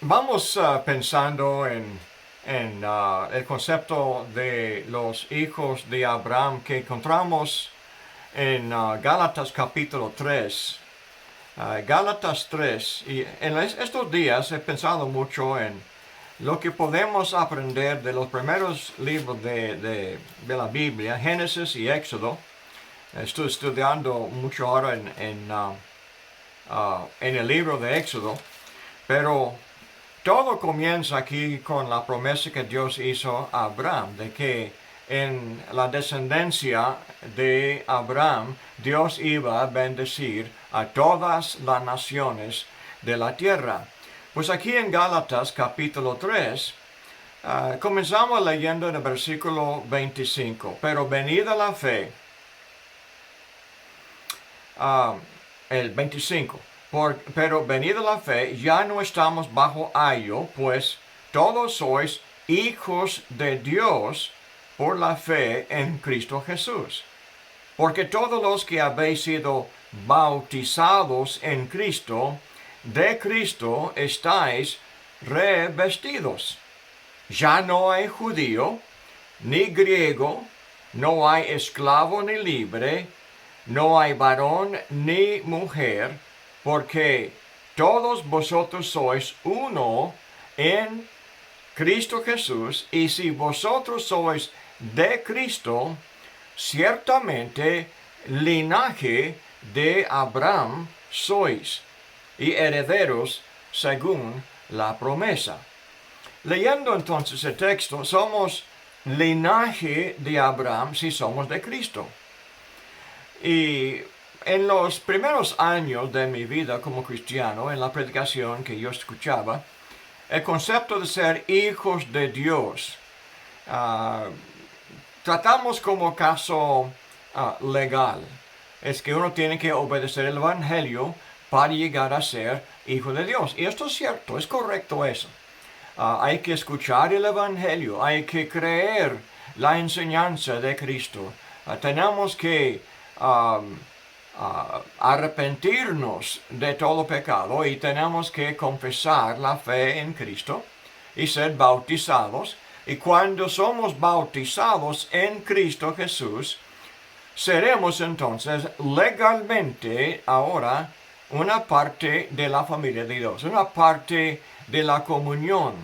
Vamos pensando en el concepto de los hijos de Abraham que encontramos en Gálatas capítulo 3. Gálatas 3. Y en estos días he pensado mucho en lo que podemos aprender de los primeros libros de la Biblia, Génesis y Éxodo. Estoy estudiando mucho ahora en el libro de Éxodo, pero todo comienza aquí con la promesa que Dios hizo a Abraham, de que en la descendencia de Abraham Dios iba a bendecir a todas las naciones de la tierra. Pues aquí en Gálatas capítulo 3, comenzamos leyendo en el versículo 25, pero venida la fe, uh, el 25. Pero venida la fe, ya no estamos bajo ayo, pues todos sois hijos de Dios por la fe en Cristo Jesús. Porque todos los que habéis sido bautizados en Cristo, de Cristo estáis revestidos. Ya no hay judío, ni griego, no hay esclavo ni libre, no hay varón ni mujer, porque todos vosotros sois uno en Cristo Jesús, y si vosotros sois de Cristo, ciertamente linaje de Abraham sois, y herederos según la promesa. Leyendo entonces el texto, somos linaje de Abraham si somos de Cristo. Y en los primeros años de mi vida como cristiano, en la predicación que yo escuchaba, el concepto de ser hijos de Dios, uh, tratamos como caso legal. Es que uno tiene que obedecer el Evangelio para llegar a ser hijo de Dios. Y esto es cierto, es correcto eso. Hay que escuchar el Evangelio, hay que creer la enseñanza de Cristo. Tenemos que arrepentirnos de todo pecado y tenemos que confesar la fe en Cristo y ser bautizados. Y cuando somos bautizados en Cristo Jesús, seremos entonces legalmente ahora una parte de la familia de Dios, una parte de la comunión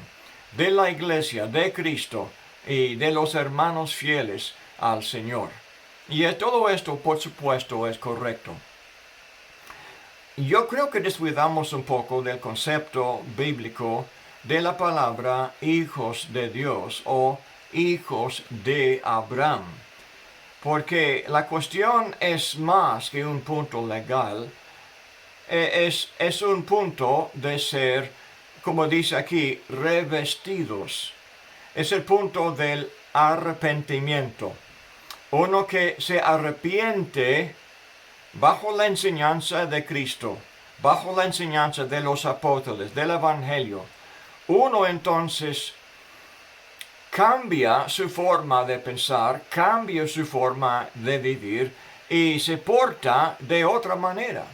de la iglesia de Cristo y de los hermanos fieles al Señor. Y todo esto, por supuesto, es correcto. Yo creo que descuidamos un poco del concepto bíblico de la palabra hijos de Dios o hijos de Abraham. Porque la cuestión es más que un punto legal, es un punto de ser, como dice aquí, revestidos. Es el punto del arrepentimiento. Uno que se arrepiente bajo la enseñanza de Cristo, bajo la enseñanza de los apóstoles, del Evangelio. Uno entonces cambia su forma de pensar, cambia su forma de vivir y se porta de otra manera,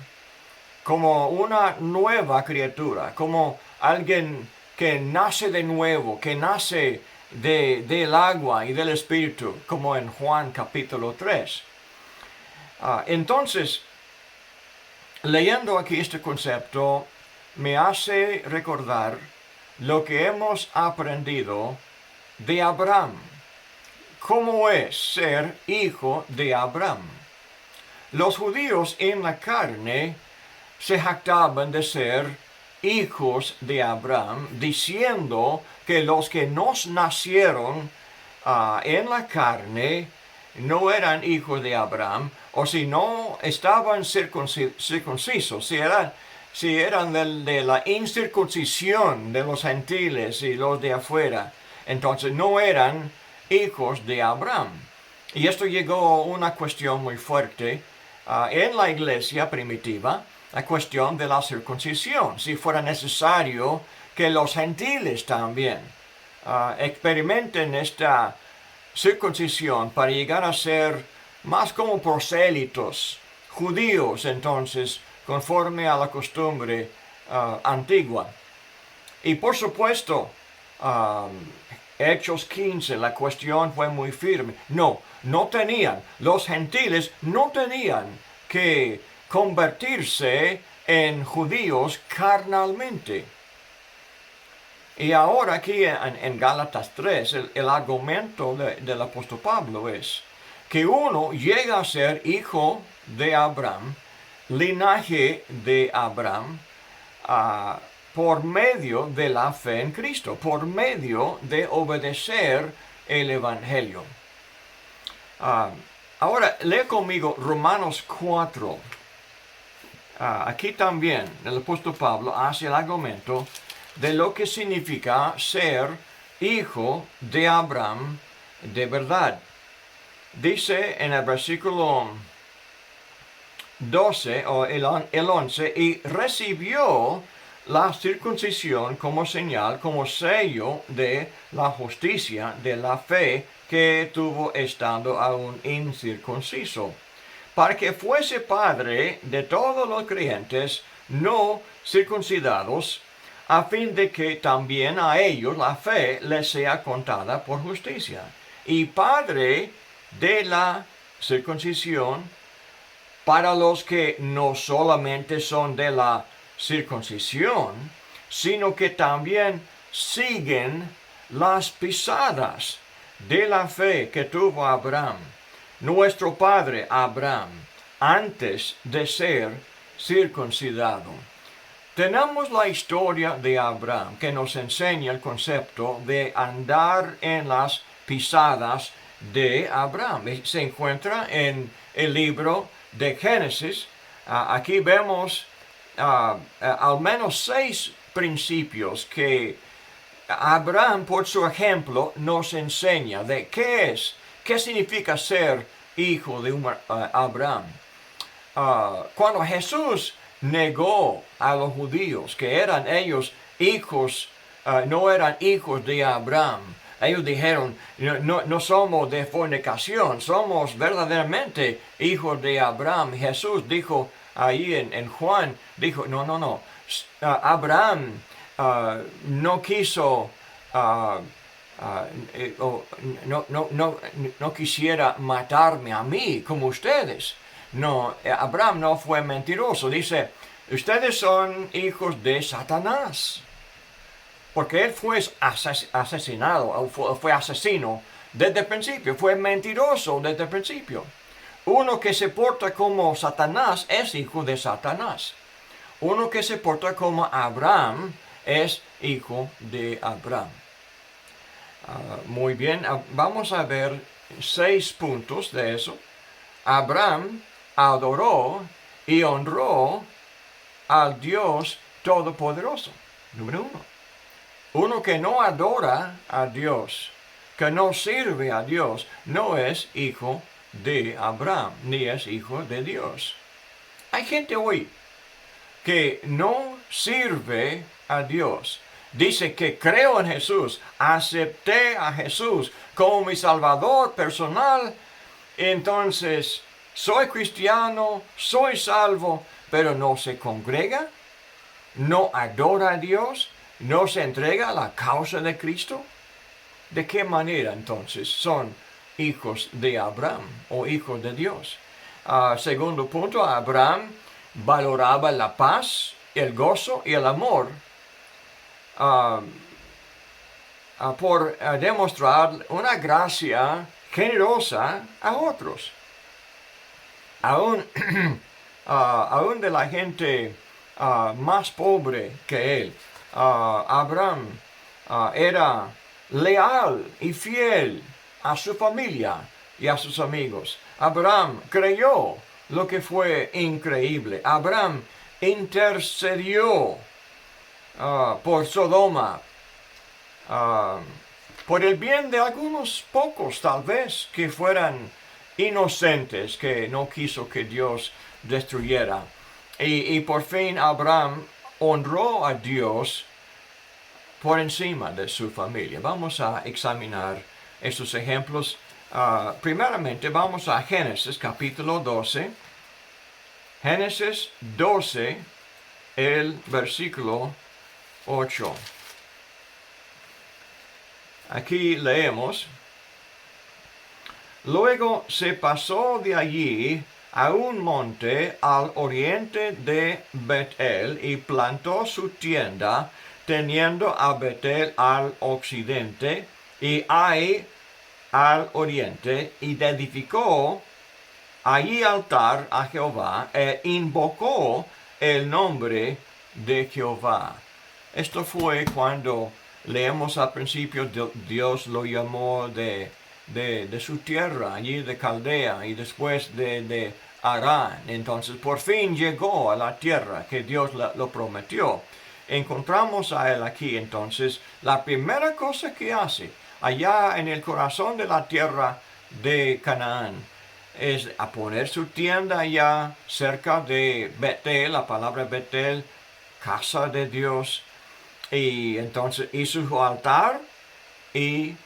como una nueva criatura, como alguien que nace de nuevo, que nace del agua y del Espíritu, como en Juan capítulo 3. Entonces, leyendo aquí este concepto, me hace recordar lo que hemos aprendido de Abraham. ¿Cómo es ser hijo de Abraham? Los judíos en la carne se jactaban de ser hijos de Abraham, diciendo que los que nos nacieron en la carne no eran hijos de Abraham, o si no estaban circuncisos, si eran de la incircuncisión de los gentiles y los de afuera, entonces no eran hijos de Abraham. Y esto llegó a una cuestión muy fuerte en la iglesia primitiva, la cuestión de la circuncisión, si fuera necesario que los gentiles también experimenten esta circuncisión para llegar a ser más como prosélitos, judíos entonces, conforme a la costumbre antigua. Y por supuesto, um, Hechos 15, la cuestión fue muy firme. No tenían, los gentiles no tenían que convertirse en judíos carnalmente. Y ahora aquí en Gálatas 3, el argumento del apóstol Pablo es que uno llega a ser hijo de Abraham, linaje de Abraham, por medio de la fe en Cristo, por medio de obedecer el Evangelio. Ahora, lee conmigo Romanos 4. Aquí también el apóstol Pablo hace el argumento de lo que significa ser hijo de Abraham de verdad. Dice en el versículo 12 o el 11, y recibió la circuncisión como señal, como sello de la justicia, de la fe que tuvo estando aún incircunciso, para que fuese padre de todos los creyentes no circuncidados, a fin de que también a ellos la fe les sea contada por justicia, y padre de la circuncisión para los que no solamente son de la circuncisión, sino que también siguen las pisadas de la fe que tuvo Abraham, nuestro padre Abraham, antes de ser circuncidado. Tenemos la historia de Abraham que nos enseña el concepto de andar en las pisadas de Abraham. Se encuentra en el libro de Génesis. Aquí vemos al menos 6 principios que Abraham, por su ejemplo, nos enseña de qué significa ser hijo de Abraham. Cuando Jesús negó a los judíos que eran ellos hijos, no eran hijos de Abraham. Ellos dijeron, no somos de fornicación, somos verdaderamente hijos de Abraham. Jesús dijo ahí en Juan, dijo, no, Abraham no quiso, no quisiera matarme a mí como ustedes. No, Abraham no fue mentiroso. Dice, ustedes son hijos de Satanás. Porque él fue asesinado, fue asesino desde el principio, fue mentiroso desde el principio. Uno que se porta como Satanás es hijo de Satanás. Uno que se porta como Abraham es hijo de Abraham. Muy bien, vamos a ver 6 puntos de eso. Abraham adoró y honró al Dios Todopoderoso. Número 1. Uno que no adora a Dios, que no sirve a Dios, no es hijo de Abraham, ni es hijo de Dios. Hay gente hoy que no sirve a Dios. Dice que creo en Jesús, acepté a Jesús como mi Salvador personal, entonces soy cristiano, soy salvo, pero no se congrega, no adora a Dios, no se entrega a la causa de Cristo. ¿De qué manera entonces son hijos de Abraham o hijos de Dios? Segundo punto, Abraham valoraba la paz, el gozo y el amor por demostrar una gracia generosa a otros. Aún de la gente más pobre que él, Abraham era leal y fiel a su familia y a sus amigos. Abraham creyó lo que fue increíble. Abraham intercedió por Sodoma, por el bien de algunos pocos tal vez que fueran inocentes, que no quiso que Dios destruyera. Y por fin Abraham honró a Dios por encima de su familia. Vamos a examinar estos ejemplos. Primeramente vamos a Génesis capítulo 12. Génesis 12, el versículo 8. Aquí leemos: luego se pasó de allí a un monte al oriente de Betel y plantó su tienda, teniendo a Betel al occidente y Ai al oriente, y edificó allí altar a Jehová e invocó el nombre de Jehová. Esto fue cuando leemos al principio, Dios lo llamó de su tierra, allí de Caldea, y después de Arán. Entonces por fin llegó a la tierra que Dios lo prometió. Encontramos a él aquí. Entonces la primera cosa que hace allá en el corazón de la tierra de Canaán es a poner su tienda allá cerca de Betel, la palabra Betel, casa de Dios. Y entonces hizo su altar y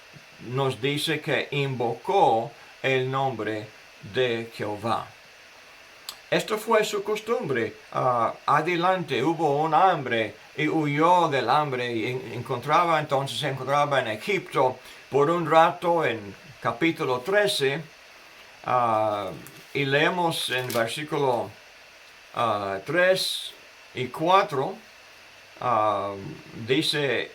nos dice que invocó el nombre de Jehová. Esto fue su costumbre. Adelante hubo un hambre y huyó del hambre y se encontraba en Egipto por un rato en capítulo 13. Y leemos en versículo 3 y 4. Dice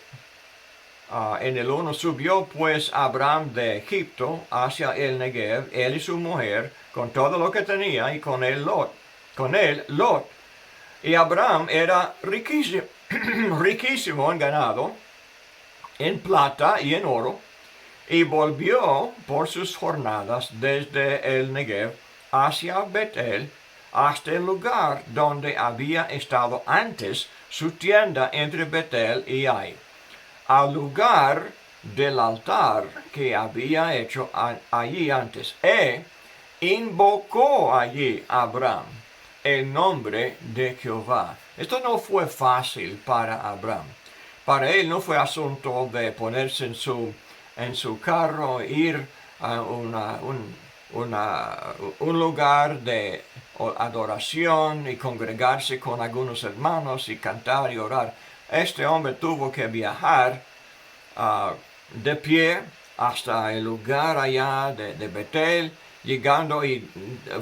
en el 1: subió pues Abraham de Egipto hacia el Negev, él y su mujer, con todo lo que tenía, y con él Lot. Y Abraham era riquísimo, riquísimo en ganado, en plata y en oro, y volvió por sus jornadas desde el Negev hacia Betel, hasta el lugar donde había estado antes su tienda entre Betel y Ai, al lugar del altar que había hecho allí antes. Invocó allí Abraham el nombre de Jehová. Esto no fue fácil para Abraham. Para él no fue asunto de ponerse en su carro, ir a un lugar de adoración y congregarse con algunos hermanos y cantar y orar. Este hombre tuvo que viajar de pie hasta el lugar allá de Betel, llegando, y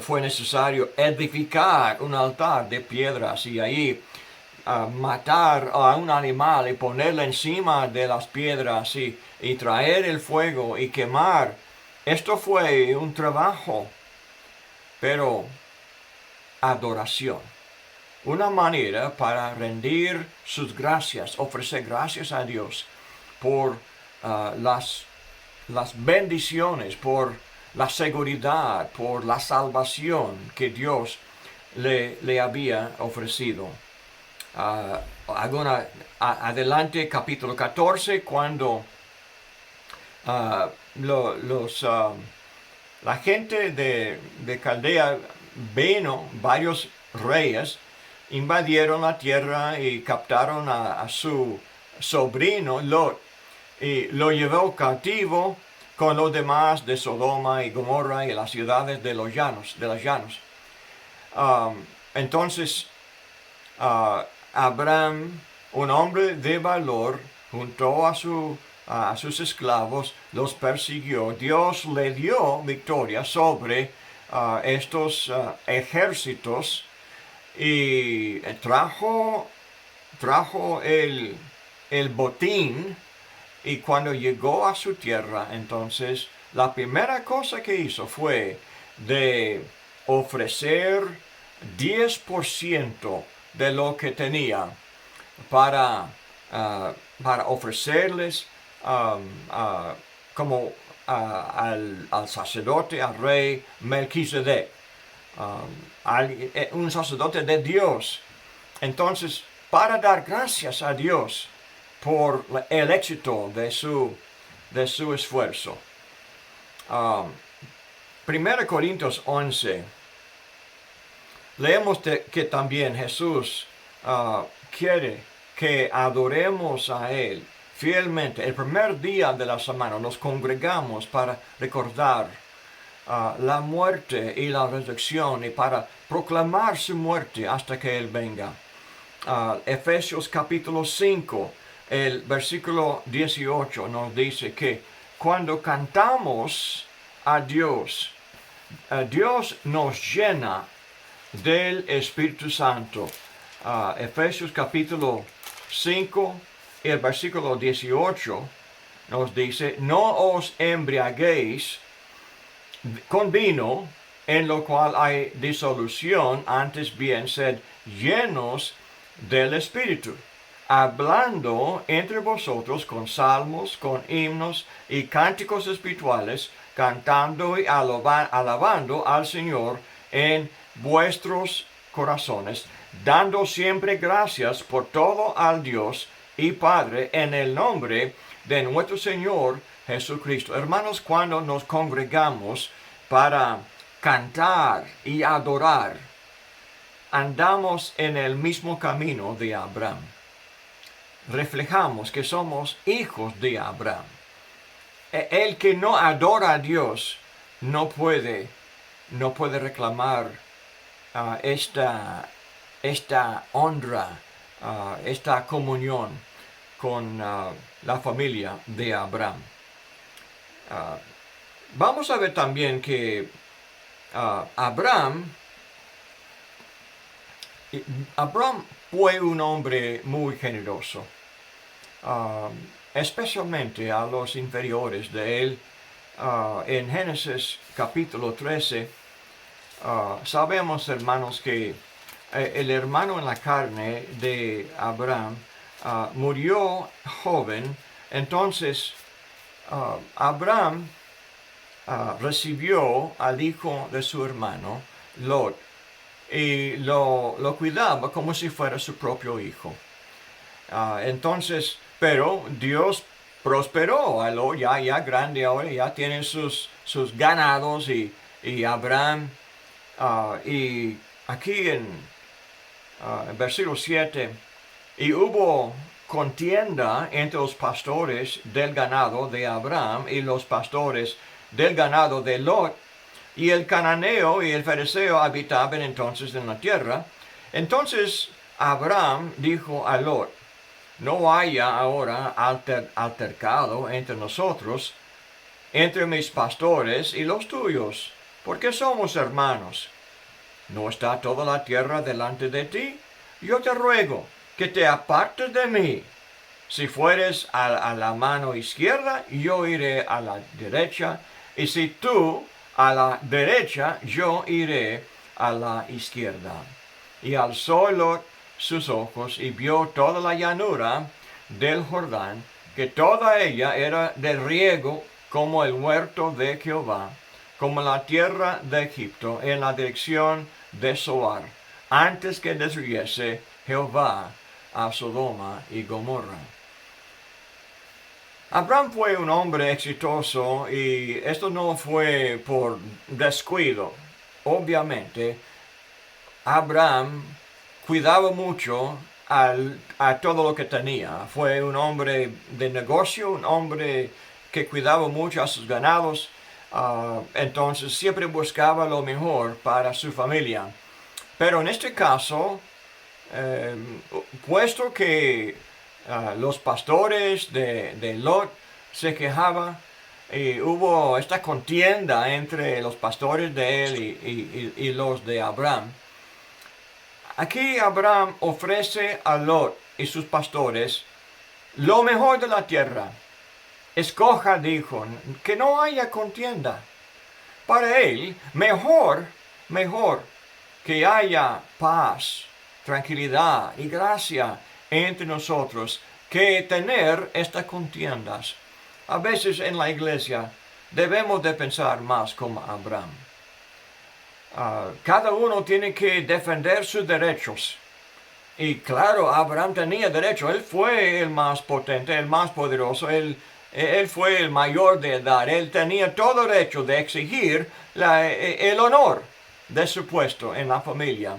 fue necesario edificar un altar de piedras y ahí matar a un animal y ponerlo encima de las piedras y traer el fuego y quemar. Esto fue un trabajo, pero adoración. Una manera para rendir sus gracias, ofrecer gracias a Dios por las bendiciones, por la seguridad, por la salvación que Dios le había ofrecido. Adelante, capítulo 14, cuando la gente de Caldea vino, varios reyes, invadieron la tierra y captaron a su sobrino Lot y lo llevó cautivo con los demás de Sodoma y Gomorra y las ciudades de los llanos. Entonces Abraham, un hombre de valor, junto a sus esclavos, los persiguió. Dios le dio victoria sobre estos ejércitos y trajo el botín. Y cuando llegó a su tierra, entonces la primera cosa que hizo fue de ofrecer 10% de lo que tenía para ofrecerles como al sacerdote, al rey Melquisedec, un sacerdote de Dios. Entonces, para dar gracias a Dios por el éxito de su esfuerzo. 1 Corintios 11. Leemos que también Jesús quiere que adoremos a Él fielmente. El primer día de la semana nos congregamos para recordar la muerte y la resurrección y para proclamar su muerte hasta que Él venga. Efesios capítulo 5 El versículo 18 nos dice que cuando cantamos a Dios, Dios nos llena del Espíritu Santo. Efesios capítulo 5, el versículo 18 nos dice, no os embriaguéis con vino, en lo cual hay disolución, antes bien sed llenos del Espíritu, hablando entre vosotros con salmos, con himnos y cánticos espirituales, cantando y alabando al Señor en vuestros corazones, dando siempre gracias por todo al Dios y Padre en el nombre de nuestro Señor Jesucristo. Hermanos, cuando nos congregamos para cantar y adorar, andamos en el mismo camino de Abraham. Reflejamos que somos hijos de Abraham. El que no adora a Dios no puede reclamar esta honra, esta comunión con la familia de Abraham. Vamos a ver también que Abraham fue un hombre muy generoso, especialmente a los inferiores de él. En Génesis capítulo 13, sabemos, hermanos, que el hermano en la carne de Abraham murió joven. Entonces Abraham recibió al hijo de su hermano, Lot, y lo cuidaba como si fuera su propio hijo. Entonces, pero Dios prosperó a Lot, ya grande ahora, ya tiene sus ganados, y Abraham, y aquí en versículo 7, y hubo contienda entre los pastores del ganado de Abraham y los pastores del ganado de Lot, y el cananeo y el fereceo habitaban entonces en la tierra. Entonces Abraham dijo a Lot, no haya ahora altercado entre nosotros, entre mis pastores y los tuyos, porque somos hermanos. ¿No está toda la tierra delante de ti? Yo te ruego que te apartes de mí. Si fueres a la mano izquierda, yo iré a la derecha, y si tú a la derecha, yo iré a la izquierda. Y alzó Lot sus ojos y vio toda la llanura del Jordán, que toda ella era de riego como el huerto de Jehová, como la tierra de Egipto, en la dirección de Zoar, antes que destruyese Jehová a Sodoma y Gomorra. Abraham fue un hombre exitoso, y esto no fue por descuido. Obviamente, Abraham cuidaba mucho a todo lo que tenía. Fue un hombre de negocio, un hombre que cuidaba mucho a sus ganados. Entonces siempre buscaba lo mejor para su familia. Pero en este caso, puesto que los pastores de Lot se quejaban, y hubo esta contienda entre los pastores de él y los de Abraham. Aquí Abraham ofrece a Lot y sus pastores lo mejor de la tierra. Escoja, dijo, que no haya contienda. Para él, mejor que haya paz, tranquilidad y gracia entre nosotros que tener estas contiendas. A veces en la iglesia debemos de pensar más como Abraham. Cada uno tiene que defender sus derechos. Y claro, Abraham tenía derecho. Él fue el más potente, el más poderoso. Él fue el mayor de edad. Él tenía todo derecho de exigir el honor de su puesto en la familia.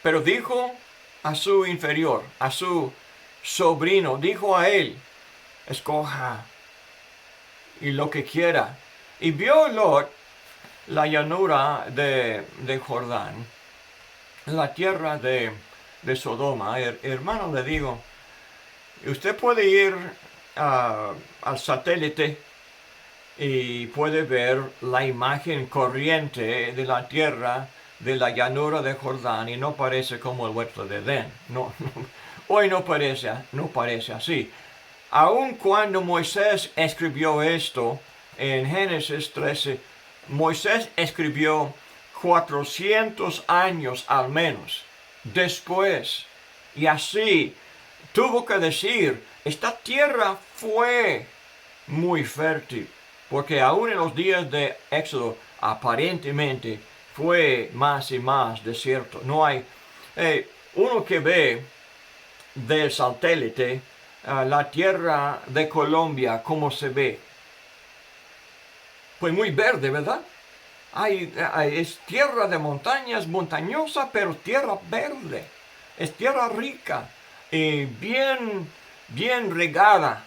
Pero dijo a su inferior, a su sobrino, dijo a él, escoja y lo que quiera. Y vio Lot la llanura de Jordán, la tierra de Sodoma. Hermano, le digo, Usted puede ir al satélite y puede ver la imagen corriente de la tierra de la llanura de Jordán y no parece como el huerto de Edén. No, hoy no parece así. Aun cuando Moisés escribió esto en Génesis 13, Moisés escribió 400 años al menos después. Y así tuvo que decir, esta tierra fue muy fértil, porque aún en los días de Éxodo aparentemente fue más y más desierto. No hay uno que ve del satélite la tierra de Colombia, ¿cómo se ve? Pues muy verde, ¿verdad? Es tierra de montañas, montañosa, pero tierra verde. Es tierra rica y bien regada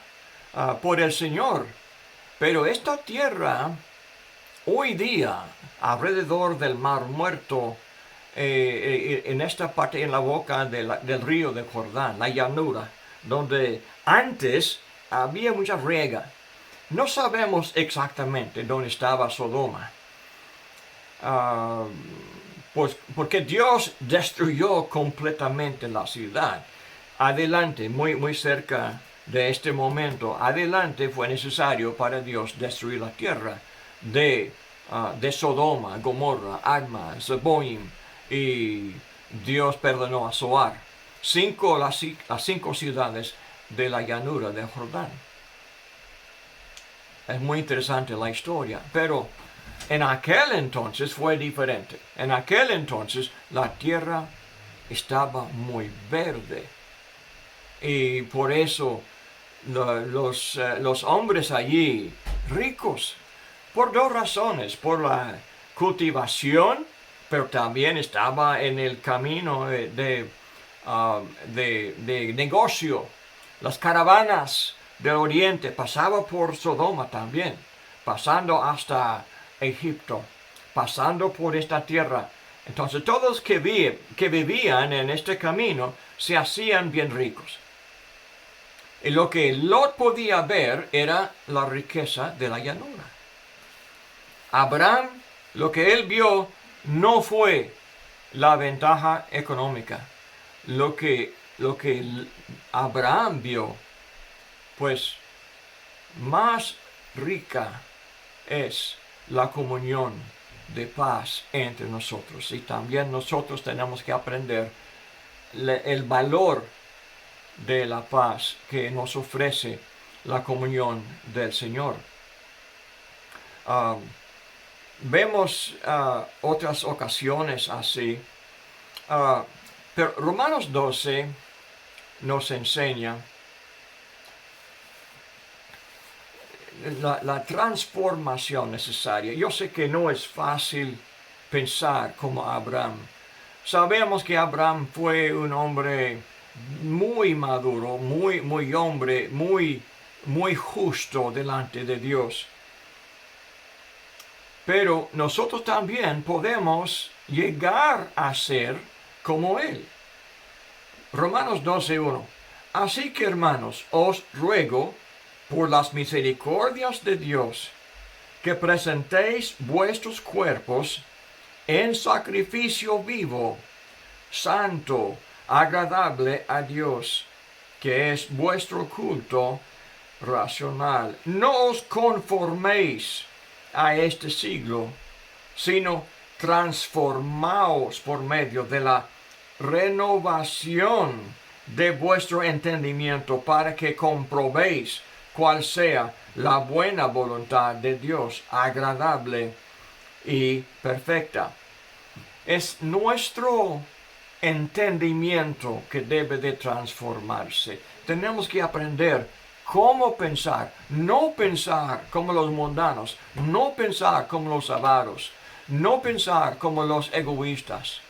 por el Señor. Pero esta tierra, hoy día, alrededor del Mar Muerto, en esta parte, en la boca del río de Jordán, la llanura, donde antes había mucha riega. No sabemos exactamente dónde estaba Sodoma, pues porque Dios destruyó completamente la ciudad. Adelante, muy cerca de este momento, adelante fue necesario para Dios destruir la tierra de Sodoma, Gomorra, Adma, Zeboim, y Dios perdonó a Zoar. Las cinco ciudades de la llanura de Jordán. Es muy interesante la historia, pero en aquel entonces fue diferente. En aquel entonces la tierra estaba muy verde. Y por eso los hombres allí, ricos, por dos razones, por la cultivación, pero también estaba en el camino de negocio. Las caravanas del oriente pasaban por Sodoma también, pasando hasta Egipto, pasando por esta tierra. Entonces todos que vivían en este camino se hacían bien ricos. Y lo que Lot podía ver era la riqueza de la llanura. Abraham, lo que él vio no fue la ventaja económica. Lo que Abraham vio, pues más rica es la comunión de paz entre nosotros. Y también nosotros tenemos que aprender el valor de la paz que nos ofrece la comunión del Señor. Vemos otras ocasiones así, pero Romanos 12 nos enseña la transformación necesaria. Yo sé que no es fácil pensar como Abraham. Sabemos que Abraham fue un hombre muy maduro, muy justo delante de Dios. Pero nosotros también podemos llegar a ser como él. Romanos 12:1. Así que, hermanos, os ruego por las misericordias de Dios que presentéis vuestros cuerpos en sacrificio vivo, santo, agradable a Dios, que es vuestro culto racional. No os conforméis a este siglo, sino transformaos por medio de la renovación de vuestro entendimiento para que comprobéis cuál sea la buena voluntad de Dios, agradable y perfecta. Es nuestro entendimiento que debe de transformarse. Tenemos que aprender cómo pensar, no pensar como los mundanos, no pensar como los avaros, no pensar como los egoístas.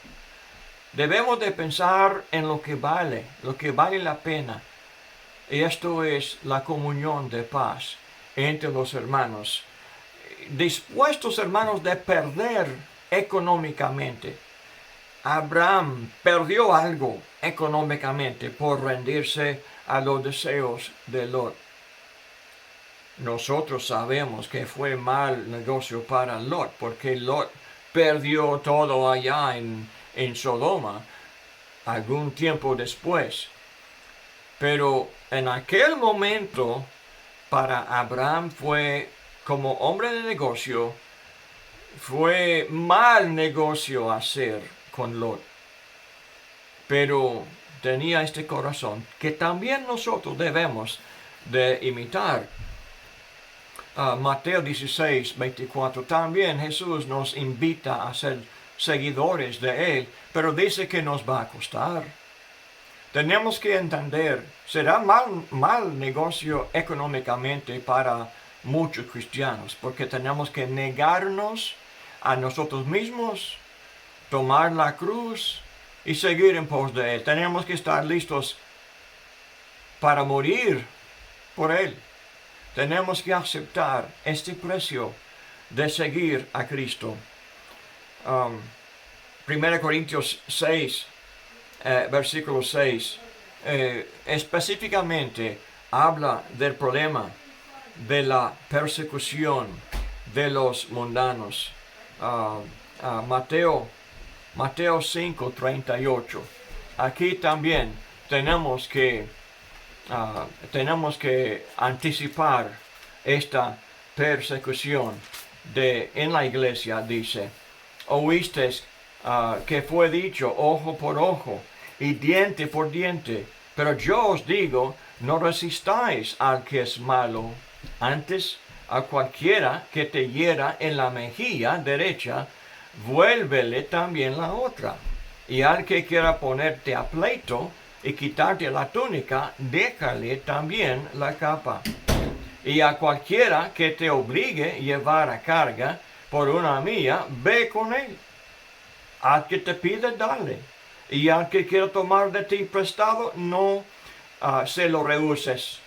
Debemos de pensar en lo que vale la pena. Y esto es la comunión de paz entre los hermanos. Dispuestos, hermanos, de perder económicamente. Abraham perdió algo económicamente por rendirse a los deseos de Lot. Nosotros sabemos que fue mal negocio para Lot, porque Lot perdió todo allá en Sodoma algún tiempo después. Pero en aquel momento, para Abraham fue, como hombre de negocio, fue mal negocio hacer con Lot. Pero tenía este corazón que también nosotros debemos de imitar. Mateo 16, 24, también Jesús nos invita a ser seguidores de Él, pero dice que nos va a costar. Tenemos que entender, será mal negocio económicamente para muchos cristianos, porque tenemos que negarnos a nosotros mismos, tomar la cruz y seguir en pos de Él. Tenemos que estar listos para morir por Él. Tenemos que aceptar este precio de seguir a Cristo. 1 Corintios 6, versículo 6, específicamente habla del problema de la persecución de los mundanos. Mateo 5, 38. Aquí también tenemos que anticipar esta persecución en la iglesia. Dice, oísteis que fue dicho ojo por ojo y diente por diente, pero yo os digo, no resistáis al que es malo, antes a cualquiera que te hiera en la mejilla derecha, vuélvele también la otra, y al que quiera ponerte a pleito y quitarte la túnica, déjale también la capa. Y a cualquiera que te obligue a llevar a carga por una milla, ve con él. Al que te pide, dale. Y al que quiera tomar de ti prestado, no se lo rehuses.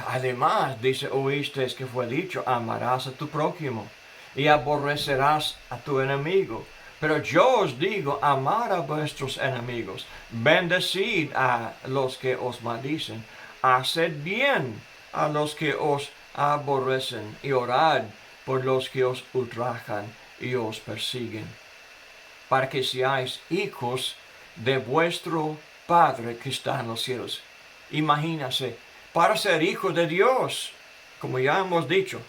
Además, dice, oíste que fue dicho, amarás a tu prójimo y aborrecerás a tu enemigo. Pero yo os digo, amad a vuestros enemigos, bendecid a los que os maldicen, haced bien a los que os aborrecen y orad por los que os ultrajan y os persiguen, para que seáis hijos de vuestro Padre que está en los cielos. Imagínense, para ser hijos de Dios, como ya hemos dicho,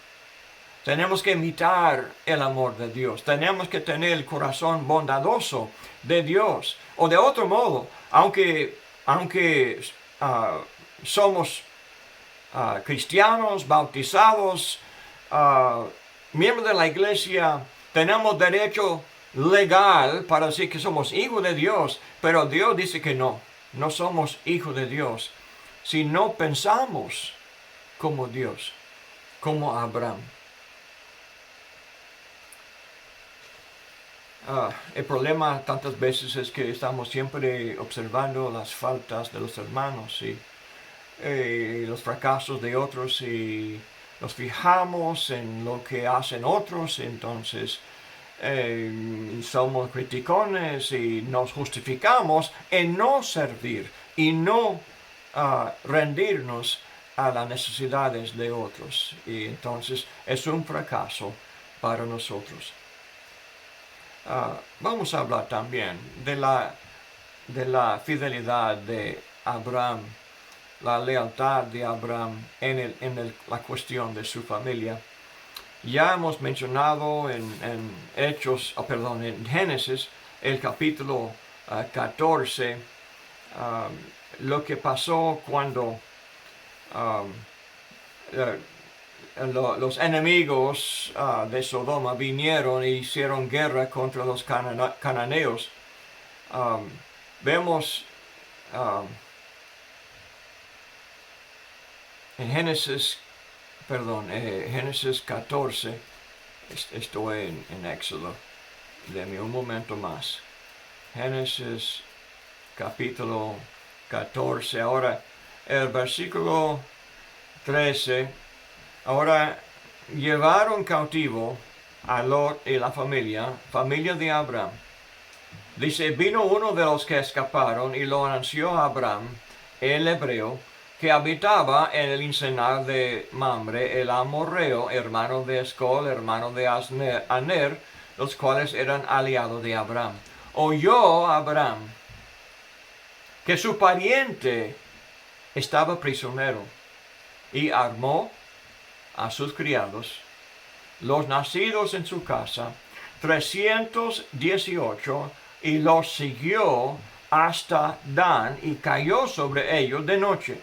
tenemos que imitar el amor de Dios. Tenemos que tener el corazón bondadoso de Dios. O de otro modo, aunque somos cristianos, bautizados, miembros de la iglesia, tenemos derecho legal para decir que somos hijos de Dios, pero Dios dice que no somos hijos de Dios si no pensamos como Dios, como Abraham. El problema tantas veces es que estamos siempre observando las faltas de los hermanos y los fracasos de otros y nos fijamos en lo que hacen otros, entonces somos criticones y nos justificamos en no servir y no rendirnos a las necesidades de otros, y entonces es un fracaso para nosotros. Vamos a hablar también de la fidelidad de Abraham, la lealtad de Abraham en la cuestión de su familia. Ya hemos mencionado en Génesis, el capítulo 14, lo que pasó cuando los enemigos de Sodoma vinieron e hicieron guerra contra los cananeos. Vemos en Génesis 14, estoy en Éxodo, deme un momento más. Génesis capítulo 14, ahora el versículo 13, ahora llevaron cautivo a Lot y la familia de Abraham. Dice, vino uno de los que escaparon y lo anunció a Abraham, el hebreo, que habitaba en el encinar de Mamre, el amorreo, hermano de Escol, hermano de Aner, los cuales eran aliados de Abraham. Oyó Abraham que su pariente estaba prisionero y armó a sus criados, los nacidos en su casa, 318, y los siguió hasta Dan y cayó sobre ellos de noche,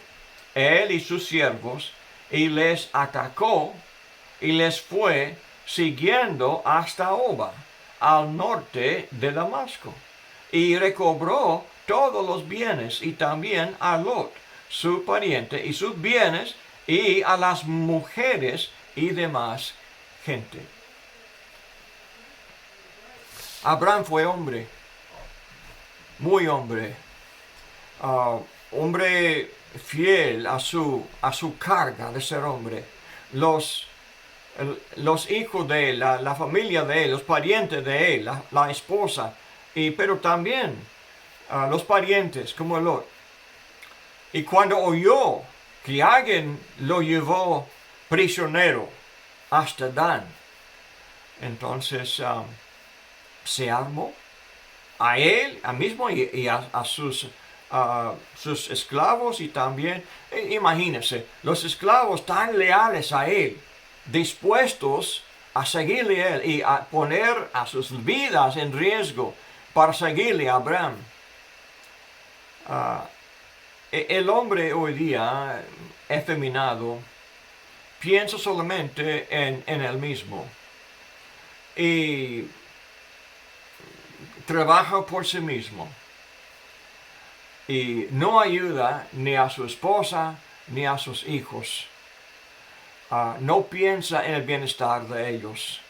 él y sus siervos, y les atacó y les fue siguiendo hasta Oba, al norte de Damasco, y recobró todos los bienes y también a Lot, su pariente, y sus bienes, y a las mujeres y demás gente. Abraham fue hombre, muy hombre, hombre fiel a su carga de ser hombre. Los hijos de él, la familia de él, los parientes de él, la esposa, pero también los parientes como Lot. Y cuando oyó que alguien lo llevó prisionero hasta Dan, entonces se armó a él, a mismo y a sus esclavos, y también, imagínense, los esclavos tan leales a él, dispuestos a seguirle a él y a poner a sus vidas en riesgo para seguirle a Abraham. El hombre hoy día, efeminado, piensa solamente en él mismo y trabaja por sí mismo y no ayuda ni a su esposa ni a sus hijos. No piensa en el bienestar de ellos.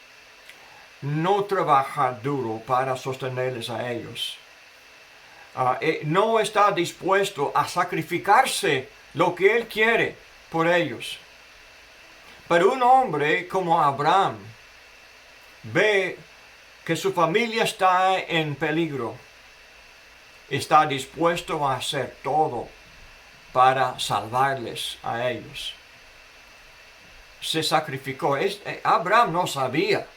No trabaja duro para sostenerles a ellos. No está dispuesto a sacrificarse lo que él quiere por ellos. Pero un hombre como Abraham ve que su familia está en peligro, está dispuesto a hacer todo para salvarles a ellos. Se sacrificó. Abraham no sabía.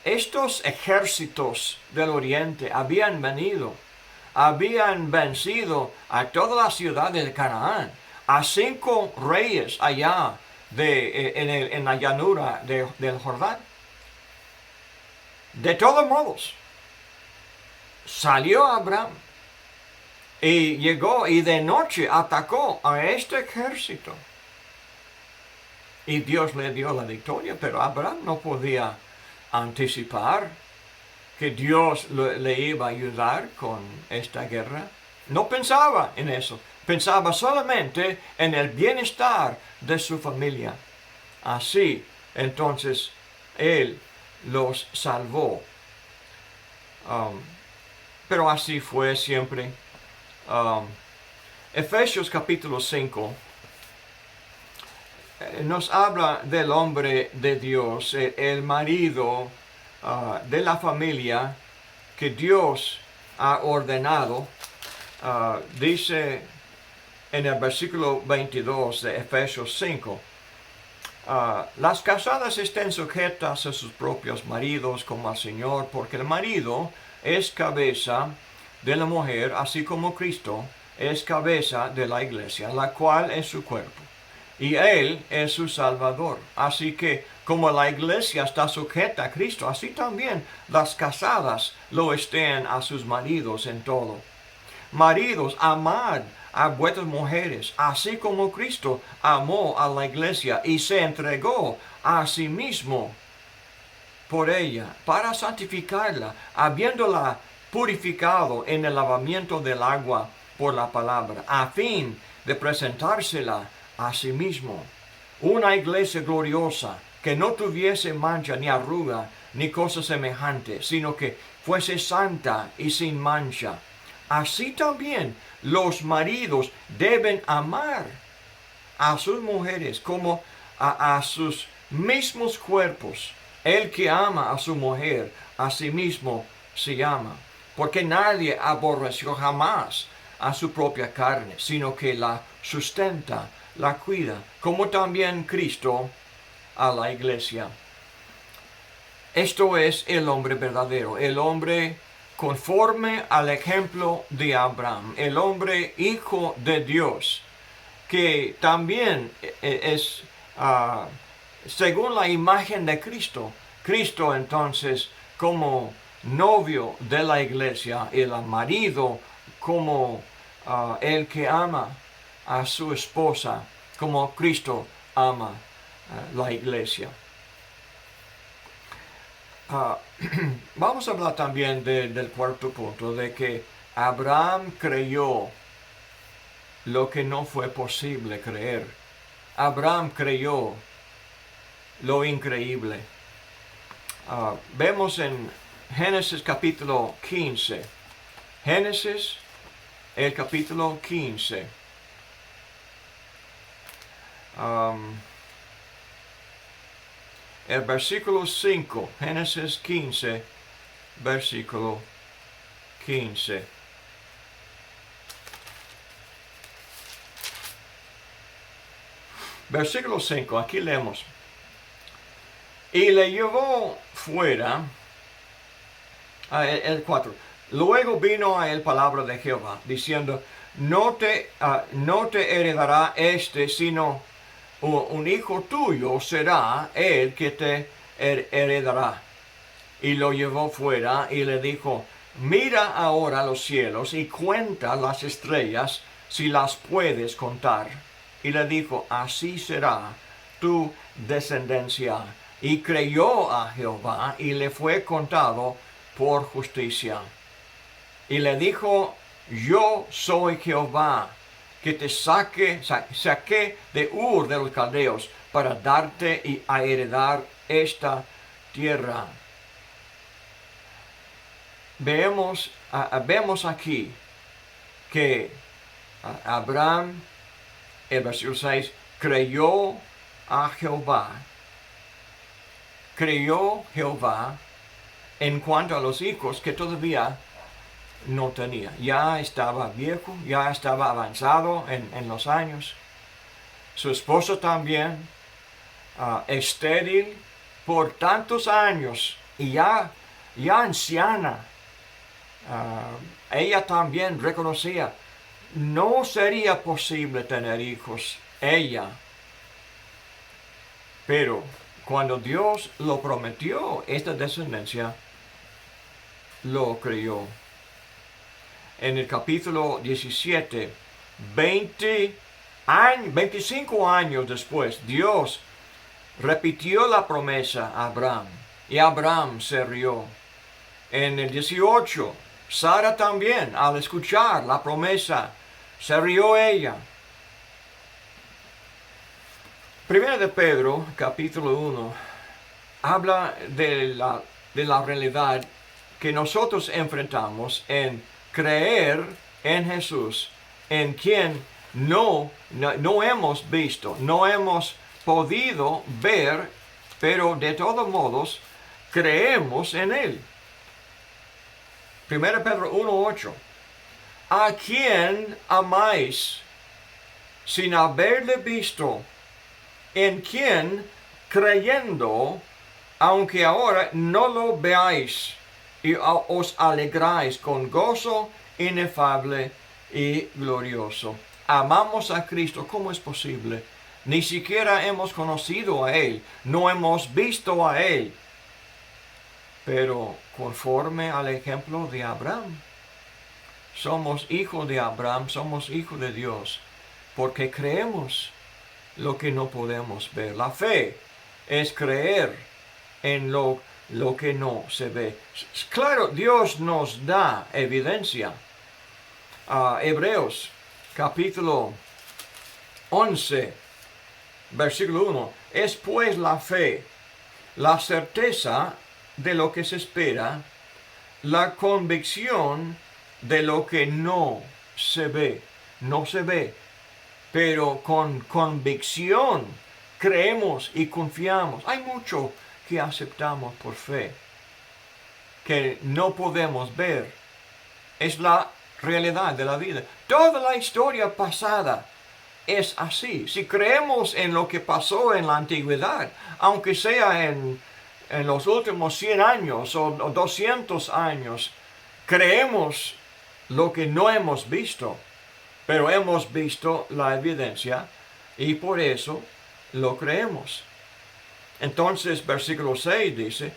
Estos ejércitos del oriente habían vencido a toda la ciudad de Canaán, a 5 reyes allá en la llanura del Jordán. De todos modos, salió Abraham y llegó y de noche atacó a este ejército. Y Dios le dio la victoria, pero Abraham no podía anticipar que Dios le iba a ayudar con esta guerra. No pensaba en eso. Pensaba solamente en el bienestar de su familia. Así, entonces, él los salvó. Pero así fue siempre. Efesios capítulo 5 nos habla del hombre de Dios, el marido de la familia que Dios ha ordenado. Dice en el versículo 22 de Efesios 5, las casadas estén sujetas a sus propios maridos como al Señor, porque el marido es cabeza de la mujer, así como Cristo es cabeza de la iglesia, la cual es su cuerpo, y Él es su Salvador. Así que, como la iglesia está sujeta a Cristo, así también las casadas lo estén a sus maridos en todo. Maridos, amad a vuestras mujeres, así como Cristo amó a la iglesia y se entregó a sí mismo por ella, para santificarla, habiéndola purificado en el lavamiento del agua por la palabra, a fin de presentársela a sí mismo, una iglesia gloriosa, que no tuviese mancha ni arruga ni cosa semejante, sino que fuese santa y sin mancha. Así también los maridos deben amar a sus mujeres como a sus mismos cuerpos. El que ama a su mujer, a sí mismo se ama, porque nadie aborreció jamás a su propia carne, sino que la sustenta, la cuida, como también Cristo a la iglesia. Esto es el hombre verdadero, el hombre conforme al ejemplo de Abraham, el hombre hijo de Dios, que también es según la imagen de Cristo. Cristo entonces como novio de la iglesia, el marido como el que ama a su esposa, como Cristo ama la iglesia. Vamos a hablar también del cuarto punto, de que Abraham creyó lo que no fue posible creer. Abraham creyó lo increíble. Vemos en Génesis capítulo 15. Génesis, el capítulo 15. El versículo 5, Génesis 15, versículo 15. Versículo 5, aquí leemos. Y le llevó fuera, el 4. Luego vino a él palabra de Jehová, diciendo, no te heredará sino un hijo tuyo será el que te heredará. Y lo llevó fuera y le dijo, mira ahora los cielos y cuenta las estrellas si las puedes contar. Y le dijo, así será tu descendencia. Y creyó a Jehová y le fue contado por justicia. Y le dijo, yo soy Jehová, que te saqué de Ur de los Caldeos para darte y a heredar esta tierra. Vemos aquí que Abraham, el versículo 6, creyó a Jehová. Creyó Jehová en cuanto a los hijos que todavía no tenía. Ya estaba viejo, ya estaba avanzado en los años. Su esposo también, estéril por tantos años y ya anciana. Ella también reconocía, no sería posible tener hijos, ella. Pero cuando Dios lo prometió, esta descendencia lo creyó. En el capítulo 17, 25 años después, Dios repitió la promesa a Abraham y Abraham se rió. En el 18, Sara también, al escuchar la promesa, se rió ella. Primera de Pedro, capítulo 1, habla de la realidad que nosotros enfrentamos en creer en Jesús, en quien no hemos visto, no hemos podido ver, pero de todos modos creemos en Él. 1 Pedro 1:8. ¿A quién amáis sin haberle visto? En quien creyendo, aunque ahora no lo veáis, y os alegráis con gozo inefable y glorioso. Amamos a Cristo. ¿Cómo es posible? Ni siquiera hemos conocido a Él, no hemos visto a Él. Pero conforme al ejemplo de Abraham, somos hijos de Abraham, somos hijos de Dios, porque creemos lo que no podemos ver. La fe es creer en lo que no se ve. Claro, Dios nos da evidencia. Hebreos capítulo 11, versículo 1. Es pues la fe, la certeza de lo que se espera, la convicción de lo que no se ve. No se ve, pero con convicción creemos y confiamos. Hay mucho que aceptamos por fe, que no podemos ver. Es la realidad de la vida. Toda la historia pasada es así. Si creemos en lo que pasó en la antigüedad, aunque sea en los últimos 100 años o 200 años, creemos lo que no hemos visto, pero hemos visto la evidencia y por eso lo creemos. Entonces, versículo 6 dice,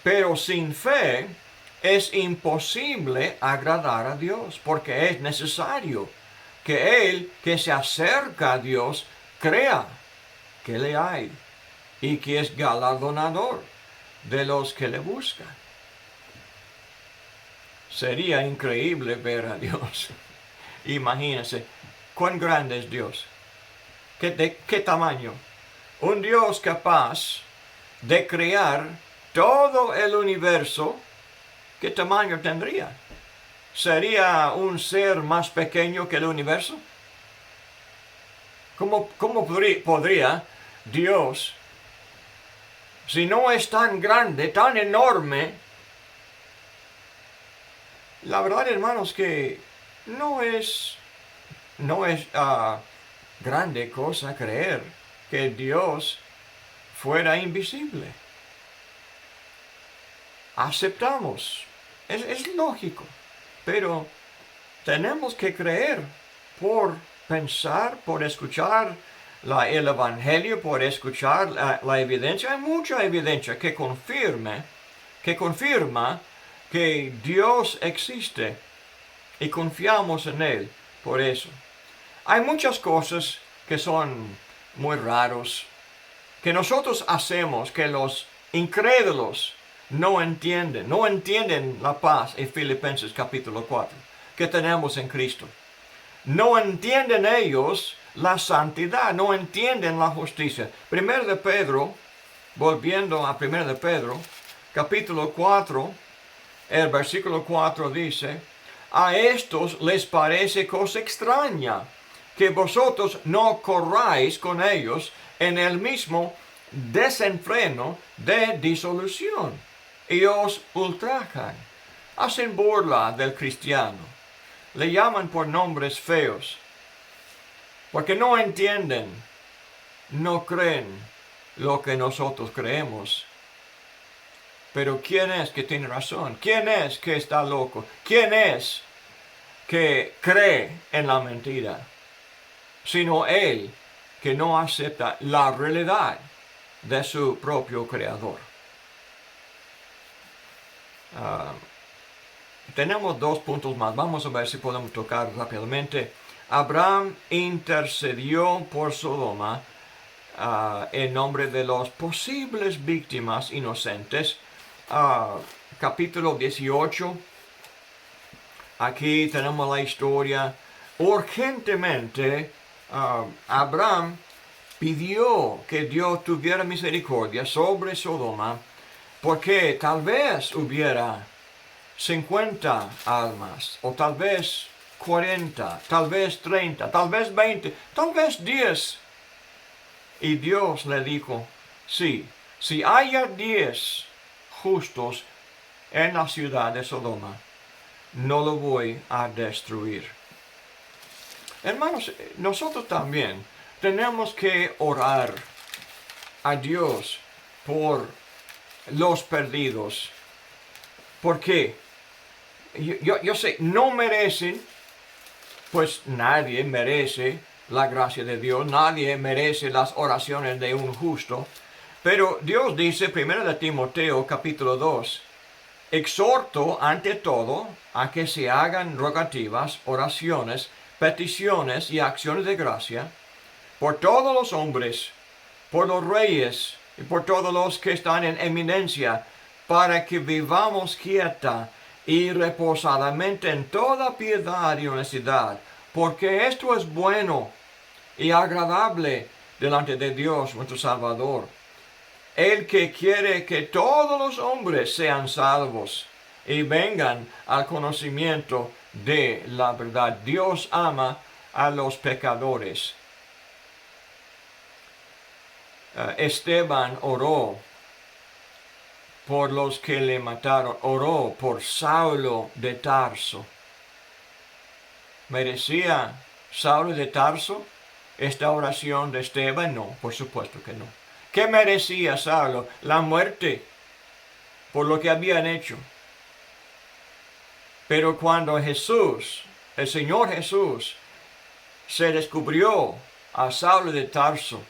pero sin fe es imposible agradar a Dios, porque es necesario que el que se acerca a Dios crea que le hay y que es galardonador de los que le buscan. Sería increíble ver a Dios. Imagínense, cuán grande es Dios. ¿Qué tamaño? Un Dios capaz de crear todo el universo. ¿Qué tamaño tendría? ¿Sería un ser más pequeño que el universo? ¿Cómo podría Dios, si no es tan grande, tan enorme? La verdad, hermanos, que no es grande cosa creer que Dios fuera invisible. Aceptamos, es lógico, pero tenemos que creer por pensar, por escuchar el Evangelio, por escuchar la evidencia. Hay mucha evidencia que confirma que Dios existe y confiamos en Él por eso. Hay muchas cosas que son muy raros, que nosotros hacemos, que los incrédulos no entienden la paz en Filipenses capítulo 4, que tenemos en Cristo. No entienden ellos la santidad, no entienden la justicia. Primero de Pedro, volviendo a Primero de Pedro, capítulo 4, el versículo 4 dice, a estos les parece cosa extraña que vosotros no corráis con ellos en el mismo desenfreno de disolución y os ultrajan, hacen burla del cristiano, le llaman por nombres feos, porque no entienden, no creen lo que nosotros creemos. Pero ¿quién es que tiene razón? ¿Quién es que está loco? ¿Quién es que cree en la mentira? Sino él que no acepta la realidad de su propio creador. Tenemos 2 puntos más. Vamos a ver si podemos tocar rápidamente. Abraham intercedió por Sodoma en nombre de las posibles víctimas inocentes. Capítulo 18. Aquí tenemos la historia. Urgentemente, Abraham pidió que Dios tuviera misericordia sobre Sodoma, porque tal vez hubiera 50 almas, o tal vez 40, tal vez 30, tal vez 20, tal vez 10. Y Dios le dijo, sí, si haya 10 justos en la ciudad de Sodoma, no lo voy a destruir. Hermanos, nosotros también tenemos que orar a Dios por los perdidos. ¿Por qué? Yo sé, no merecen, pues nadie merece la gracia de Dios, nadie merece las oraciones de un justo. Pero Dios dice, 1 de Timoteo capítulo 2, exhorto ante todo a que se hagan rogativas, oraciones, peticiones y acciones de gracia por todos los hombres, por los reyes y por todos los que están en eminencia, para que vivamos quieta y reposadamente en toda piedad y honestidad, porque esto es bueno y agradable delante de Dios nuestro Salvador, el que quiere que todos los hombres sean salvos y vengan al conocimiento de la verdad. Dios ama a los pecadores. Esteban oró por los que le mataron, oró por Saulo de Tarso. ¿Merecía Saulo de Tarso esta oración de Esteban? No, por supuesto que no. ¿Qué merecía Saulo? La muerte por lo que habían hecho. Pero cuando Jesús, el Señor Jesús, se descubrió a Saulo de Tarso,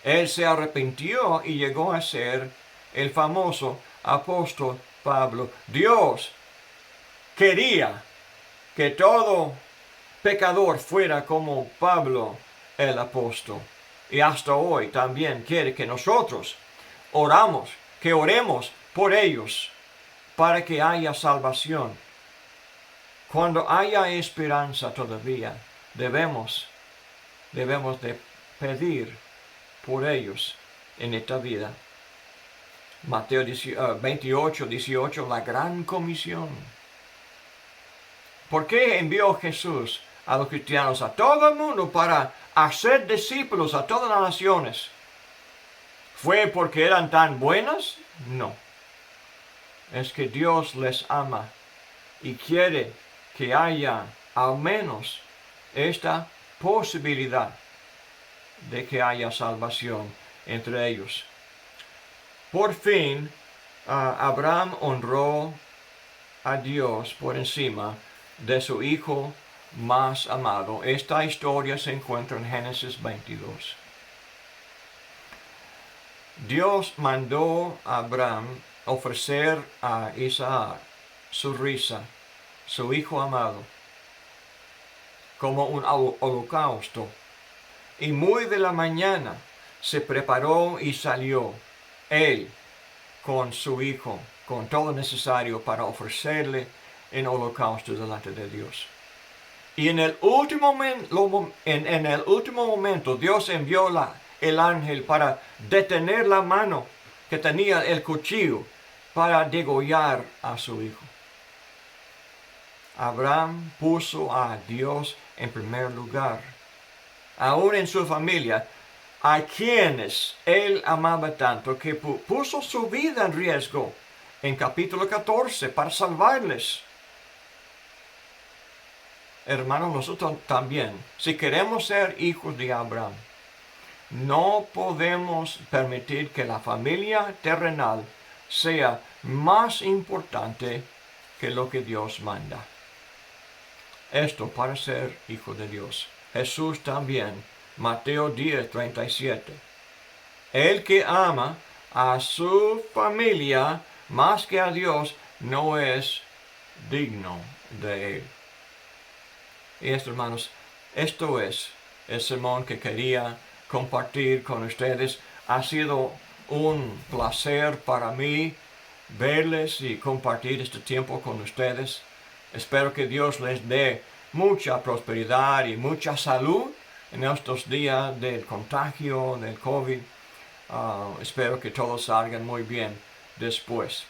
él se arrepintió y llegó a ser el famoso apóstol Pablo. Dios quería que todo pecador fuera como Pablo el apóstol. Y hasta hoy también quiere que nosotros oremos por ellos para que haya salvación. Cuando haya esperanza todavía, debemos de pedir por ellos en esta vida. Mateo 28, 18, la gran comisión. ¿Por qué envió Jesús a los cristianos, a todo el mundo, para hacer discípulos a todas las naciones? ¿Fue porque eran tan buenas? No. Es que Dios les ama y quiere que haya al menos esta posibilidad de que haya salvación entre ellos. Por fin, Abraham honró a Dios por encima de su hijo más amado. Esta historia se encuentra en Génesis 22. Dios mandó a Abraham ofrecer a Isaac su risa, su hijo amado, como un holocausto. Y muy de la mañana se preparó y salió él con su hijo, con todo necesario para ofrecerle en holocausto delante de Dios. Y en el último momento Dios envió el ángel para detener la mano que tenía el cuchillo para degollar a su hijo. Abraham puso a Dios en primer lugar. Aún en su familia, a quienes él amaba tanto que puso su vida en riesgo en capítulo 14 para salvarles. Hermanos, nosotros también, si queremos ser hijos de Abraham, no podemos permitir que la familia terrenal sea más importante que lo que Dios manda. Esto para ser hijo de Dios. Jesús también, Mateo 10, 37. El que ama a su familia más que a Dios no es digno de él. Y esto, hermanos, esto es el sermón que quería compartir con ustedes. Ha sido un placer para mí verles y compartir este tiempo con ustedes. Espero que Dios les dé mucha prosperidad y mucha salud en estos días del contagio del COVID. Espero que todos salgan muy bien después.